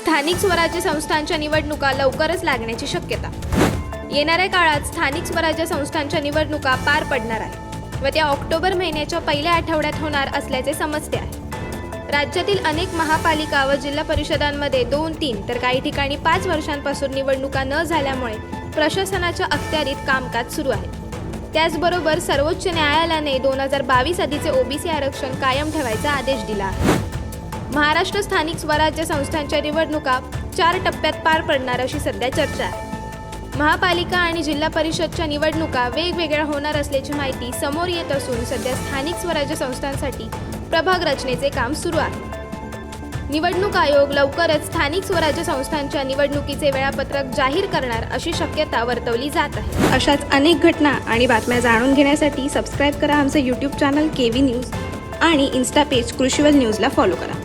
स्थानिक स्वराज्य संस्थांच्या निवडणुका लवकरच लागण्याची शक्यता। येणाऱ्या काळात स्थानिक स्वराज्य संस्थांच्या निवडणुका पार पडणार आहेत व त्या ऑक्टोबर महिन्याच्या पहिल्या आठवड्यात होणार असल्याचे समजते आहे। राज्यातील अनेक महापालिका व जिल्हा परिषदांमध्ये 2-3 तर काही ठिकाणी 5 वर्षांपासून निवडणुका न झाल्यामुळे प्रशासनाच्या अखत्यारीत कामकाज सुरू आहे। त्याचबरोबर सर्वोच्च न्यायालयाने 2022 आधीचे ओबीसी आरक्षण कायम ठेवायचा आदेश दिला आहे। महाराष्ट्र स्थानिक स्वराज्य संस्थांच्या निवडणुका 4 टप्प्यात पार पडणार अशी सध्या चर्चा आहे। महापालिका आणि जिल्हा परिषदच्या निवडणुका वेगवेगळ्या होणार असल्याची माहिती समोर येत असून सध्या स्थानिक स्वराज्य संस्थांसाठी प्रभाग रचनेचे काम सुरू आहे। निवडणूक आयोग लवकरच स्थानिक स्वराज्य संस्थांच्या निवडणुकीचे वेळापत्रक जाहीर करणार अशी शक्यता वर्तवली जात आहे। अशाच अनेक घटना आणि बातम्या जाणून घेण्यासाठी सबस्क्राईब करा आमचे YouTube चॅनल केव्ही न्यूज आणि इन्स्टा पेज कृषीवल न्यूजला फॉलो करा।